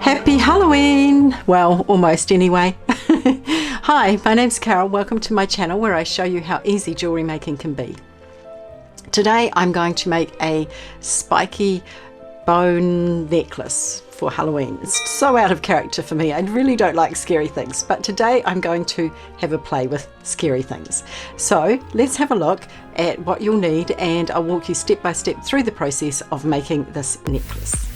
Happy Halloween! Well, almost anyway. Hi, my name's Carol. Welcome to my channel where I show you how easy jewellery making can be. Today I'm going to make a spiky bone necklace for Halloween. It's so out of character for me. I really don't like scary things, but today I'm going to have a play with scary things. So let's have a look at what you'll need, and I'll walk you step by step through the process of making this necklace.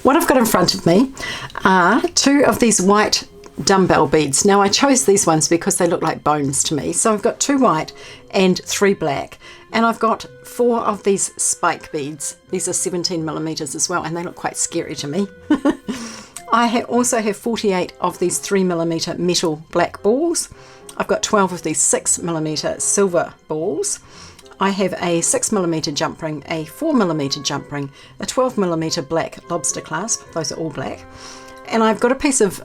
What I've got in front of me are two of these white dumbbell beads. Now I chose these ones because they look like bones to me. So I've got two white and three black, and I've got four of these spike beads. These are 17mm as well, and they look quite scary to me. I also have 48 of these 3mm metal black balls. I've got 12 of these 6mm silver balls. I have a 6mm jump ring, a 4mm jump ring, a 12mm black lobster clasp, those are all black, and I've got a piece of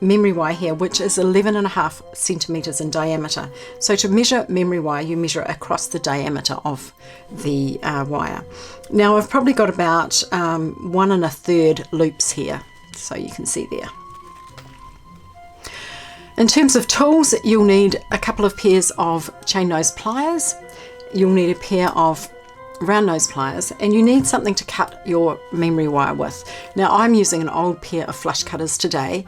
memory wire here which is 11.5 centimetres in diameter. So to measure memory wire, you measure it across the diameter of the wire. Now I've probably got about 1 1/3 loops here, so you can see there. In terms of tools, you'll need a couple of pairs of chain nose pliers. You'll need a pair of round nose pliers, and you need something to cut your memory wire with. Now I'm using an old pair of flush cutters today.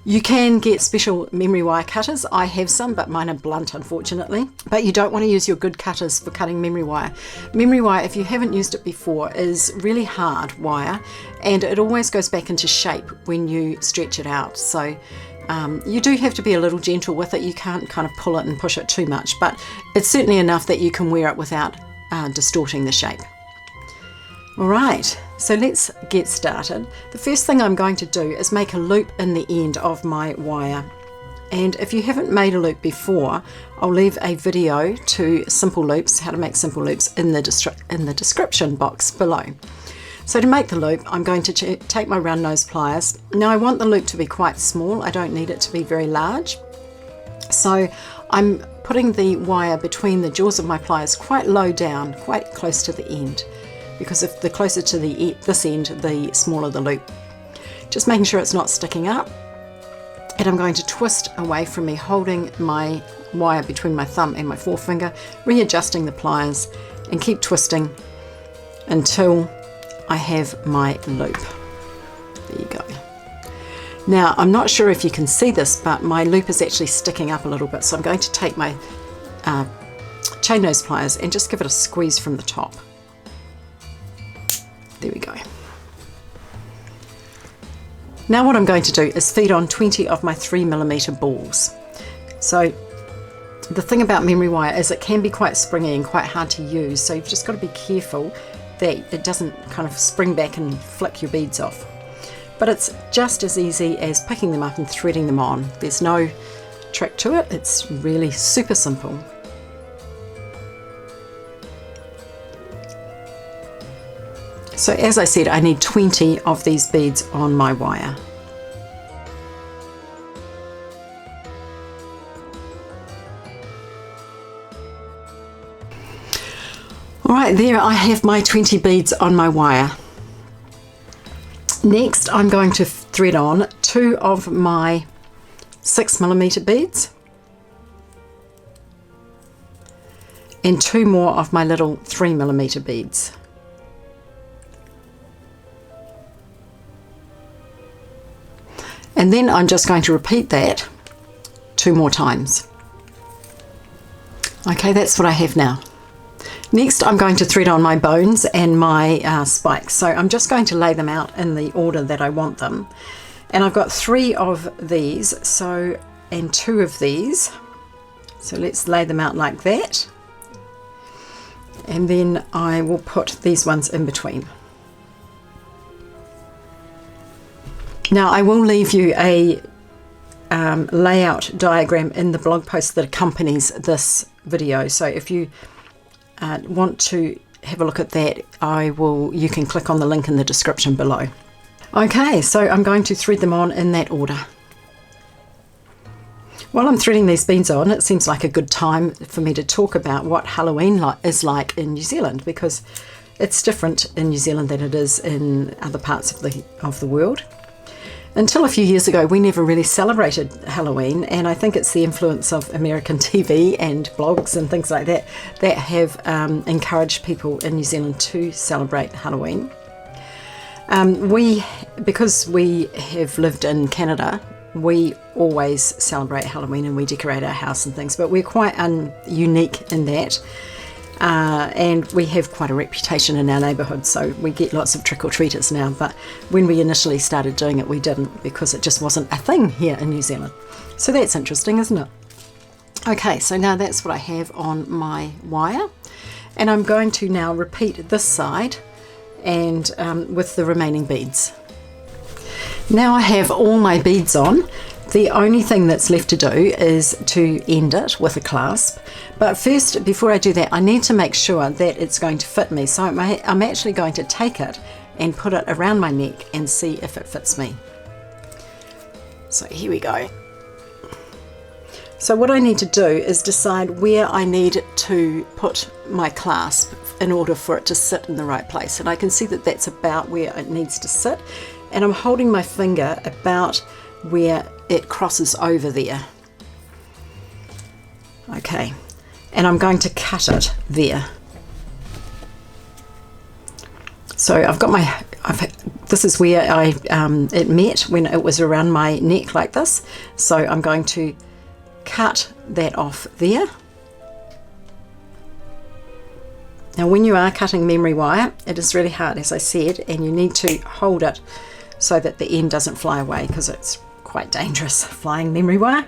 You can get special memory wire cutters. I have some, but mine are blunt unfortunately. But you don't want to use your good cutters for cutting memory wire. Memory wire, if you haven't used it before, is really hard wire, and it always goes back into shape when you stretch it out. So you do have to be a little gentle with it. You can't kind of pull it and push it too much, but it's certainly enough that you can wear it without distorting the shape. Alright, so let's get started. The first thing I'm going to do is make a loop in the end of my wire. And if you haven't made a loop before, I'll leave a video to simple loops, how to make simple loops, in the description box below. So to make the loop, I'm going to take my round nose pliers. Now I want the loop to be quite small. I don't need it to be very large. So I'm putting the wire between the jaws of my pliers quite low down, quite close to the end, because if the closer to this end, the smaller the loop. Just making sure it's not sticking up. And I'm going to twist away from me, holding my wire between my thumb and my forefinger, readjusting the pliers, and keep twisting until I have my loop. There you go. Now I'm not sure if you can see this, but my loop is actually sticking up a little bit, so I'm going to take my chain nose pliers and just give it a squeeze from the top. There we go. Now what I'm going to do is feed on 20 of my 3mm balls. So the thing about memory wire is it can be quite springy and quite hard to use, so you've just got to be careful that it doesn't kind of spring back and flick your beads off. But it's just as easy as picking them up and threading them on. There's no trick to it. It's really super simple. So as I said, I need 20 of these beads on my wire. Alright, there I have my 20 beads on my wire. Next I'm going to thread on 2 of my 6mm beads and 2 more of my little 3mm beads. And then I'm just going to repeat that 2 more times. Okay, that's what I have now. Next I'm going to thread on my bones and my spikes. So I'm just going to lay them out in the order that I want them. And I've got 3 of these, and 2 of these. So let's lay them out like that. And then I will put these ones in between. Now I will leave you a layout diagram in the blog post that accompanies this video. So if you want to have a look at that, you can click on the link in the description below. Okay, so I'm going to thread them on in that order. While I'm threading these beads on, it seems like a good time for me to talk about what Halloween is like in New Zealand, because it's different in New Zealand than it is in other parts of the world. Until a few years ago, we never really celebrated Halloween, and I think it's the influence of American TV and blogs and things like that that have encouraged people in New Zealand to celebrate Halloween. Because we have lived in Canada, we always celebrate Halloween and we decorate our house and things, but we're quite unique in that. And we have quite a reputation in our neighbourhood, so we get lots of trick-or-treaters now, but when we initially started doing it, we didn't, because it just wasn't a thing here in New Zealand. So that's interesting, isn't it? Okay, so now that's what I have on my wire, and I'm going to now repeat this side and with the remaining beads. Now I have all my beads on. The only thing that's left to do is to end it with a clasp. But first, before I do that, I need to make sure that it's going to fit me. So I'm actually going to take it and put it around my neck and see if it fits me. So here we go. So what I need to do is decide where I need to put my clasp in order for it to sit in the right place. And I can see that that's about where it needs to sit. And I'm holding my finger about where it crosses over there. Okay, and I'm going to cut it there. So I've got this is where it met when it was around my neck like this. So I'm going to cut that off there. Now when you are cutting memory wire, it is really hard, as I said, and you need to hold it so that the end doesn't fly away, because it's quite dangerous flying memory wire.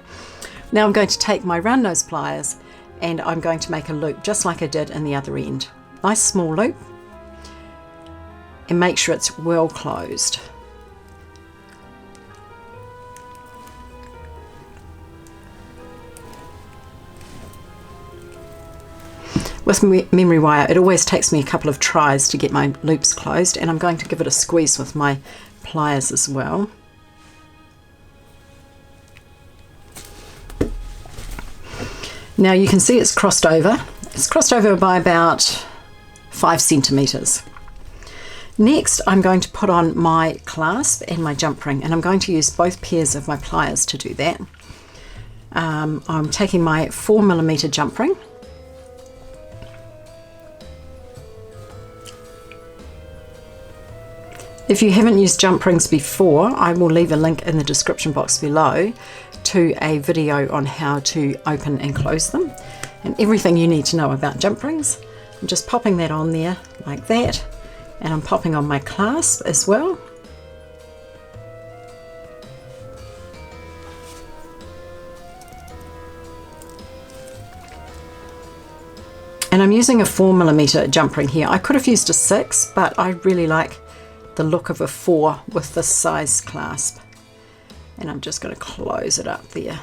Now I'm going to take my round nose pliers and I'm going to make a loop just like I did in the other end. Nice small loop, and make sure it's well closed. With memory wire, it always takes me a couple of tries to get my loops closed, and I'm going to give it a squeeze with my pliers as well. Now you can see it's crossed over. It's crossed over by about 5 centimeters. Next, I'm going to put on my clasp and my jump ring, and I'm going to use both pairs of my pliers to do that. I'm taking my 4mm jump ring. If you haven't used jump rings before, I will leave a link in the description box below to a video on how to open and close them and everything you need to know about jump rings. I'm just popping that on there like that, and I'm popping on my clasp as well. And I'm using a 4mm jump ring here. I could have used a 6, but I really like the look of a 4 with this size clasp, and I'm just going to close it up there.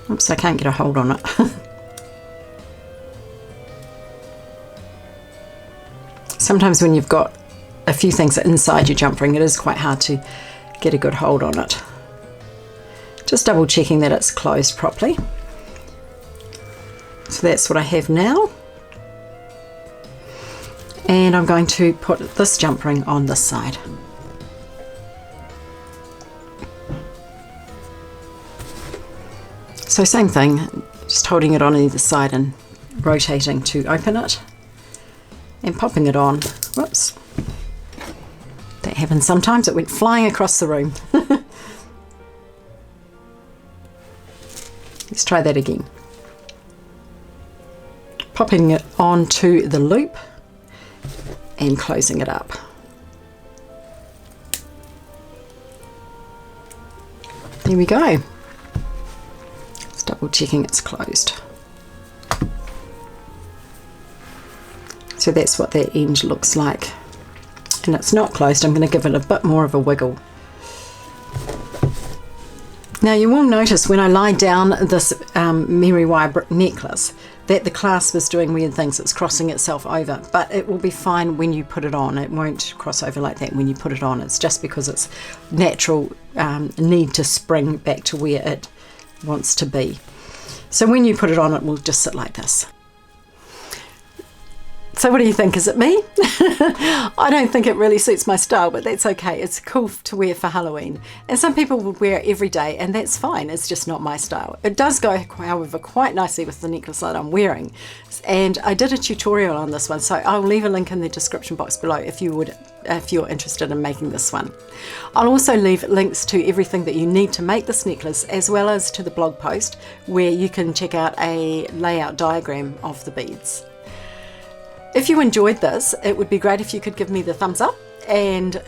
Oops, I can't get a hold on it. Sometimes when you've got a few things inside your jump ring, it is quite hard to get a good hold on it. Just double checking that it's closed properly. So that's what I have now, and I'm going to put this jump ring on this side. So same thing, just holding it on either side and rotating to open it and popping it on. Whoops, that happens sometimes. It went flying across the room. Let's try that again. Popping it onto the loop and closing it up. There we go. Just double checking it's closed. So that's what that end looks like. And it's not closed. I'm going to give it a bit more of a wiggle. Now you will notice when I lie down this memory wire necklace that the clasp is doing weird things. It's crossing itself over, but it will be fine when you put it on. It won't cross over like that when you put it on. It's just because it's natural need to spring back to where it wants to be. So when you put it on, it will just sit like this. So what do you think? Is it me? I don't think it really suits my style, but that's okay. It's cool to wear for Halloween. And some people would wear it every day, and that's fine. It's just not my style. It does go, however, quite nicely with the necklace that I'm wearing. And I did a tutorial on this one, so I'll leave a link in the description box below if you're interested in making this one. I'll also leave links to everything that you need to make this necklace, as well as to the blog post where you can check out a layout diagram of the beads. If you enjoyed this, it would be great if you could give me the thumbs up and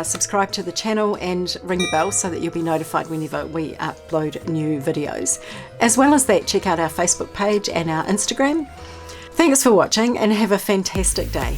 subscribe to the channel and ring the bell so that you'll be notified whenever we upload new videos. As well as that, check out our Facebook page and our Instagram. Thanks for watching and have a fantastic day.